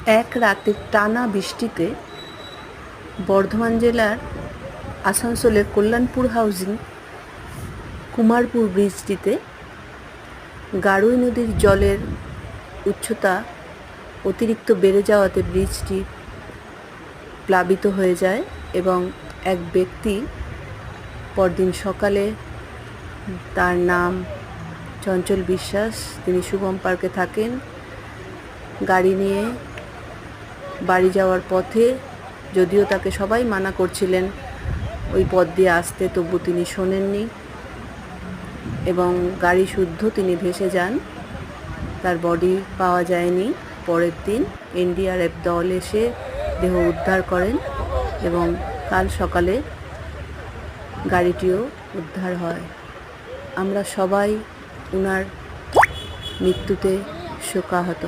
এক রাতের টানা বৃষ্টিতে বর্ধমান জেলার আসানসোলের কল্যাণপুর হাউজিং কুমারপুর ব্রিজটিতে গাড়ুই নদীর জলের উচ্চতা অতিরিক্ত বেড়ে যাওয়াতে ব্রিজটি প্লাবিত হয়ে যায় এবং এক ব্যক্তি পরদিন সকালে, তার নাম চঞ্চল বিশ্বাস, তিনি শুভম পার্কে থাকেন, গাড়ি নিয়ে বাড়ি যাওয়ার পথে, যদিও তাকে সবাই মানা করছিলেন ওই পথ দিয়ে আসতে, তবু তিনি শোনেননি এবং গাড়ি শুদ্ধ তিনি ভেসে যান। তার বডি পাওয়া যায়নি। পরের দিন এনডিআরএফ দল এসে দেহ উদ্ধার করেন এবং কাল সকালে গাড়িটিও উদ্ধার হয়। আমরা সবাই ওনার মৃত্যুতে শোকাহত।